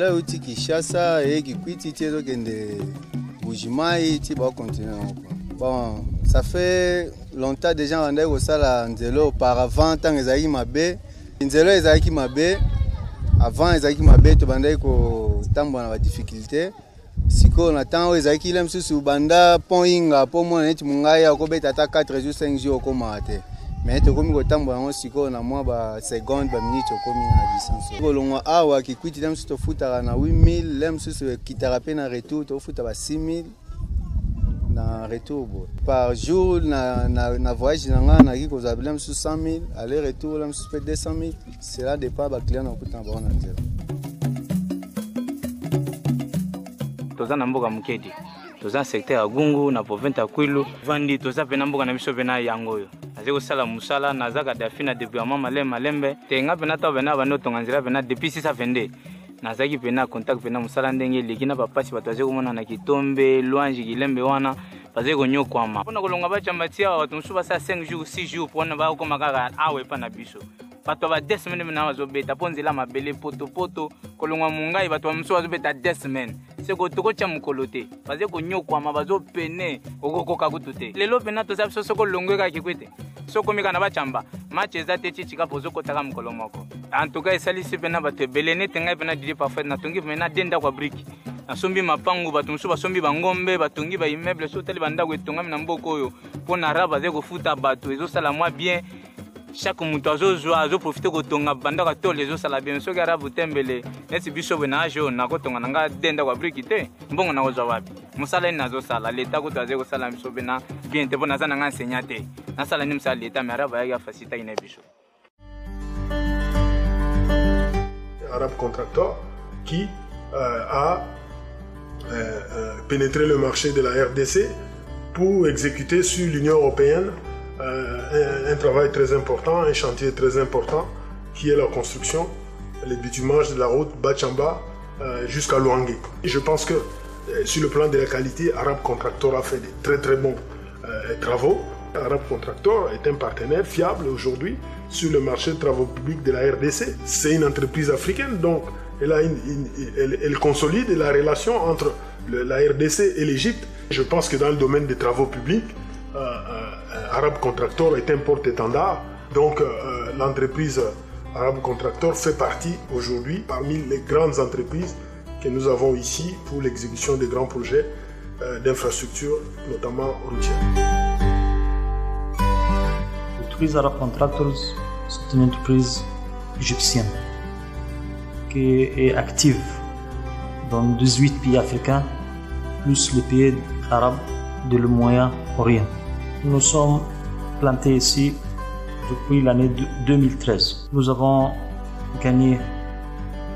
nzela uti Kinshasa et Kikwiti tiezo kende Bujimai ti ba continuer. Bon, ça fait longtemps déjà on a kosala nzela auparavant tant ezaki mabe. Nzela ezaki mabe. Avant ezaki mabe to bandai ko tambo na ba difficulté. Siko na temps ezaki lem susu banda poinga po mo neti mungai akobeta ta 4 jours 5 jours koma te. Mais to komi ko tambo yango siko na mwa ba seconde ba minute komi na distance. Ko longa awa Kikwiti lem susu to futa na 8000 lem susu kitara pe na retour to futa ba 6000 na retour par jour na voyage nanga na ki ko za lem susu 100000 aller retour lem susu 200000. Cela dépend ba client na kuta ba na nzela. Toza na mboka mukedi toza secteur ya Gungu na province ya Kwilu vandi toza pena mboka na biso pena yango yo azeko sala musala na zaka dafina déploiement malembe tenga pena ta bana bano tonganzira pena depuis 622 na zaki pena contact pena musala ndenge likina papasi bataze komona na Kitombe Lwanji Kilembe wana bazeko nyokwama pona kolonga bachambatia watu msuba sa 5 jours 6 jours pona ba ko makaka awe pa na biso bato ba 10 semaines na bazobeta ponzela mabele poto kolonga mungai bato msuba bazobeta 10 semaines seko toko cha mukolote baze ko nyokwama bazo pene okokoka kutute lelo pena to sabiso soko longweka Kikwete soko mika na bachamba match ezate chichika pozo kotaka mukolo moko en tout cas esalisi pena bato belene tenga pena didi parfait na tongi pena denda kwa brick asombi mapangu bato msuba sombi bangombe batongi ba immeuble so tali banda kwetonga na mboko oyo pona raba ze ko futa bato ezo sala moi bien chaque mutu azo profiter kotonga banda ka tole ezo sala bien so gara butembele neti biso bena ajo na kotonga nanga denda kwa brick te mbongo na kozwa wapi musala ni nazo sala leta ko taze ko sala biso bena bien te bona sana nga enseignant te na sala ni musala leta mais araba ya facilita ina biso Arab Contractor qui a pénétré le marché de la RDC pour exécuter sur l'Union européenne un travail très important, un chantier très important qui est la construction, le bitumage de la route Bachamba jusqu'à Luangue. Je pense que sur le plan de la qualité, Arab Contractor a fait de très bons travaux. Arab Contractor est un partenaire fiable aujourd'hui sur le marché de travaux publics de la RDC. C'est une entreprise africaine, donc elle consolide la relation entre la RDC et l'Égypte. Je pense que dans le domaine des travaux publics, Arab Contractor est un porte-étendard. Donc l'entreprise Arab Contractor fait partie aujourd'hui parmi les grandes entreprises que nous avons ici pour l'exécution de grands projets d'infrastructures, notamment routières. L'entreprise Arab Contractors, c'est une entreprise égyptienne qui est active dans 18 pays africains, plus les pays arabes de le Moyen-Orient. Nous sommes plantés ici depuis l'année 2013. Nous avons gagné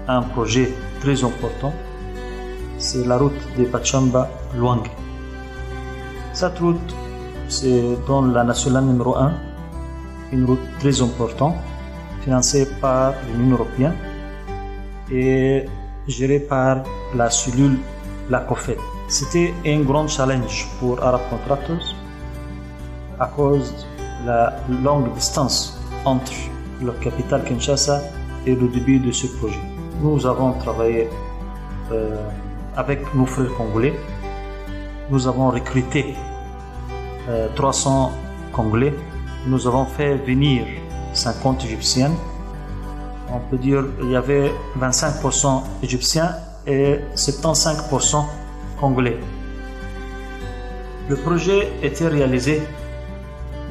un projet très important, c'est la route de Bachamba-Luangue. Cette route, c'est dans la nationale numéro 1, une route très importante, financée par l'Union européenne et gérée par la cellule la COFED. C'était un grand challenge pour Arab Contractors à cause de la longue distance entre la capitale Kinshasa et le début de ce projet. Nous avons travaillé avec nos frères congolais. Nous avons recruté 300 Congolais. Nous avons fait venir 50 Égyptiennes. On peut dire qu'il y avait 25% Égyptiens et 75% Congolais. Le projet était réalisé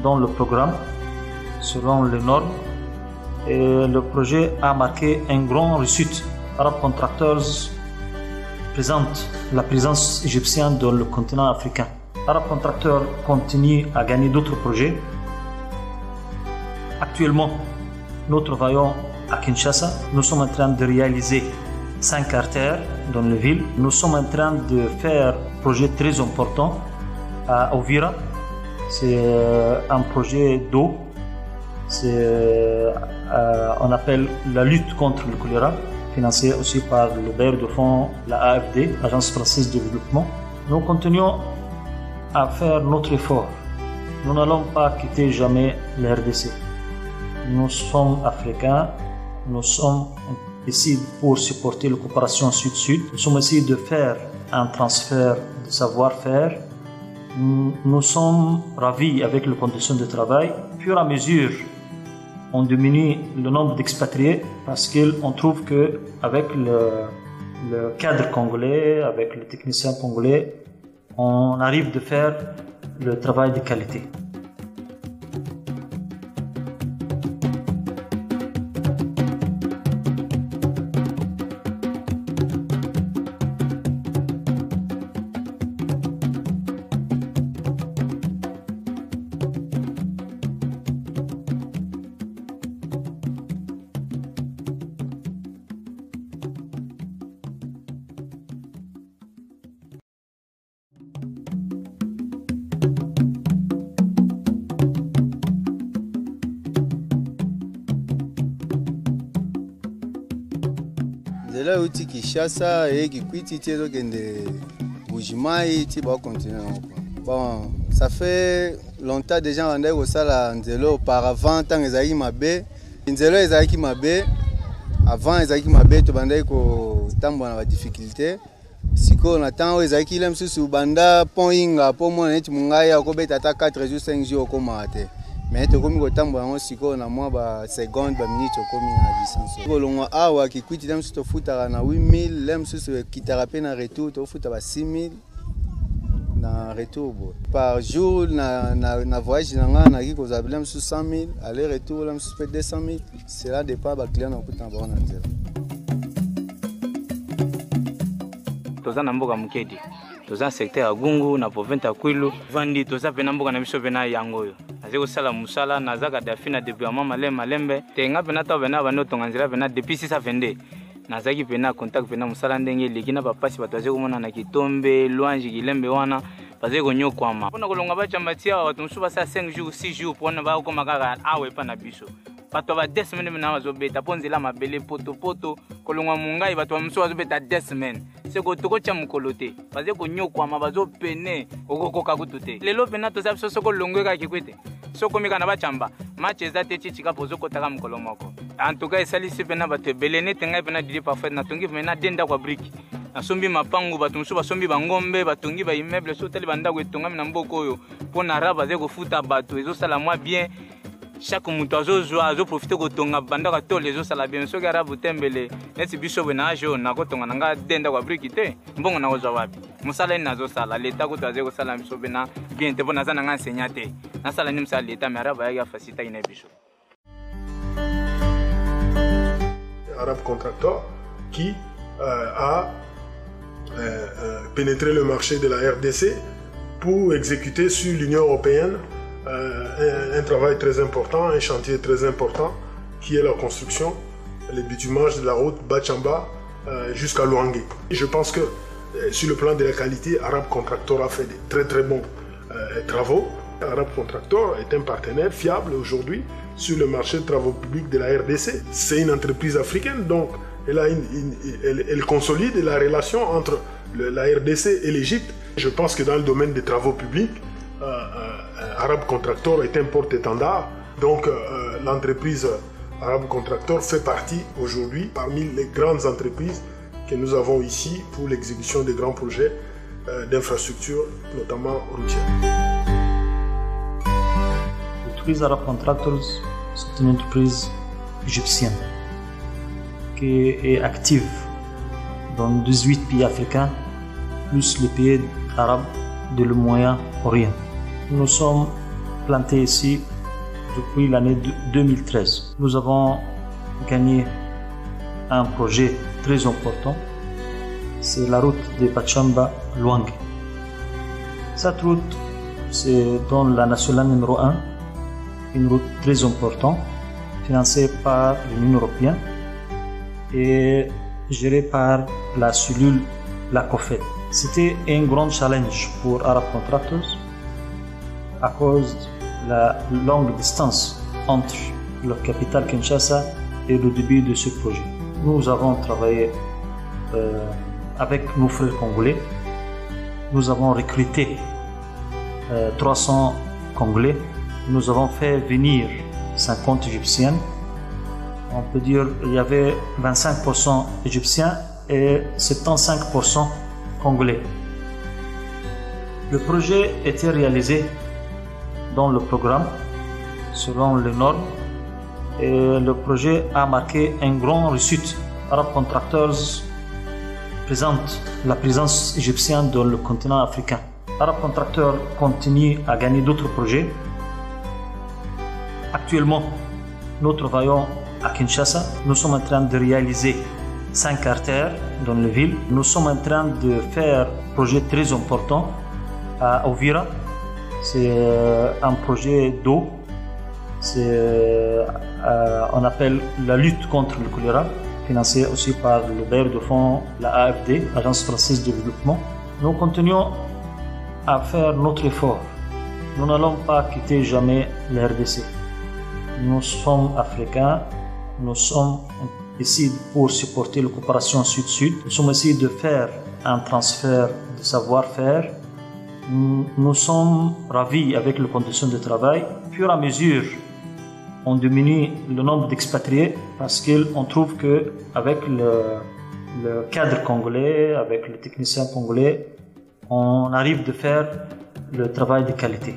dans le programme selon les normes et le projet a marqué une grande réussite. Arab Contractors présente la présence égyptienne dans le continent africain. Arab Contractors continue à gagner d'autres projets. Actuellement, nous travaillons à Kinshasa. Nous sommes en train de réaliser 5 artères dans la ville. Nous sommes en train de faire un projet très important à Ovira. C'est un projet d'eau. On appelle la lutte contre le choléra, financé aussi par le bailleur de fonds, la AFD, l'Agence française de développement. Nous continuons à faire notre effort. Nous n'allons pas quitter jamais la RDC. Nous sommes africains, nous sommes un ici pour supporter la coopération Sud-Sud. Nous sommes essayés de faire un transfert de savoir-faire. Nous sommes ravis avec les conditions de travail. Au fur et à mesure, on diminue le nombre d'expatriés parce qu'on trouve qu'avec le cadre congolais, avec les techniciens congolais, on arrive de faire le travail de qualité. nzela euti Kinshasa eyeki kwiti ti ezokende Bujimayi ti bakontinue yango. Bon, ça fait longtemps déjà bandaki kosala nzela auparavant ntango ezalaki mabe. Nzela ezalaki mabe, avant ezalaki mabe tobandaki kotambola na badifficulté. Sikoyo na ntango oyo ezalaki ile mosusu banda pont Inga mpo mona neti mongai akobeta ata 4 jours 5 jours okomaka te. Mais tokomi kotambola yango sikoyo na mwa baseconde baminute okomi na distance. Kolongwa awa Kikwiti le mosusu tofutaka na 8000, le mosusu ekitaka mpe na retour tofuta ba 6000 na retour boye. Par jour na voyage na nga naki kozala le mosusu 100 000, aller retour le mosusu mpe 200 000. Cela dépend baclient nakuta na bango na nzela. Toza na mboka Mukedi, toza secteur ya Gungu na province ya Kwilu. Vandi toza pena mboka na biso pena yango oyo. Azeko sala musala na zaka dafina depuis mama malembe. Tenga pena ta pena bano tonga nzela pena depuis 622. Nazaki pena contact pena musala ndenge likina bapasi bato azeko mona na Kitombe, Lwanji Kilembe wana. Bazeko nyokwama. Pona kolonga bachambatia watu musuba sa 5 jours 6 jours pona ba ko makaka awe pa na biso. Bato ba 2 semaines na bazobeta ponzela mabele poto kolongwa mungai bato ba musuba bazobeta 2 semaines. Seko toko cha mukolote bazeko nyokwama bazopene okokoka kutute. Lelo pena to sabiso soko longweka Kikwete. Soko mika na bachamba match ezate chichika pozoko taka mukolo moko. En tout cas esalisi pena bato belene tenga pena dili parfait na tongi pena denda kwa brick. Asombi mapangu bato musuba basombi bangombe batongi ba immeuble sotali bandako etongami na mboko oyo pona raba zeko futa bato ezosala mwa bien. Chaque mutu azo profiter kotonga bandaka tole ezosala bien soki arabu tembele neti biso bwe na ajo na kotonga nanga denda kwa briki te mbongo na kozwa wapi musala ni nazosala leta ko taze kosala biso bena bien te bona zana nga enseignant te nasala ni musala leta mais araba ya facilita ina biso. Arabe Contractor qui a pénétré le marché de la RDC pour exécuter sur l'Union européenne un travail très important, un chantier très important qui est la construction, le bitumage de la route Bachamba jusqu'à Luangue. Je pense que sur le plan de la qualité, Arabe Contractor a fait de très bons travaux. Arabe Contractor est un partenaire fiable aujourd'hui sur le marché de travaux publics de la RDC. C'est une entreprise africaine, donc elle consolide la relation entre la RDC et l'Égypte. Je pense que dans le domaine des travaux publics, Arabe Contractor est un porte-étendard. Donc l'entreprise Arabe Contractor fait partie aujourd'hui parmi les grandes entreprises que nous avons ici pour l'exécution de grands projets d'infrastructures, notamment routières. L'entreprise Arabe Contractors, c'est une entreprise égyptienne qui est active dans 18 pays africains, plus les pays arabes de le Moyen-Orient. Nous sommes plantés ici depuis l'année 2013. Nous avons gagné un projet très important, c'est la route de Bachamba-Luangue. Cette route, c'est dans la nationale numéro 1, une route très importante, financée par l'Union européenne et gérée par la cellule la COFED. C'était un grand challenge pour Arabe Contractors à cause de la longue distance entre le capital Kinshasa et le début de ce projet. Nous avons travaillé avec nos frères congolais. Nous avons recruté 300 Congolais. Nous avons fait venir 50 Égyptiennes On peut dire qu'il y avait 25% égyptiens et 75% congolais. Le projet était réalisé dans le programme selon les normes et le projet a marqué une grande réussite. Arab Contractors présente la présence égyptienne dans le continent africain. Arab Contractors continue à gagner d'autres projets. Actuellement, nous travaillons à Kinshasa. Nous sommes en train de réaliser 5 artères dans la ville. Nous sommes en train de faire un projet très important à Ovira. C'est un projet d'eau. On appelle la lutte contre le choléra, financé aussi par le bailleur de fonds, la AFD, Agence française de développement. Nous continuons à faire notre effort. Nous n'allons pas quitter jamais la RDC. Nous sommes africains, nous sommes ici pour supporter la coopération Sud-Sud. Nous sommes ici de faire un transfert de savoir-faire. Nous sommes ravis avec les conditions de travail. Au fur et à mesure, on diminue le nombre d'expatriés parce qu'on trouve qu'avec le cadre congolais, avec les techniciens congolais, on arrive de faire le travail de qualité.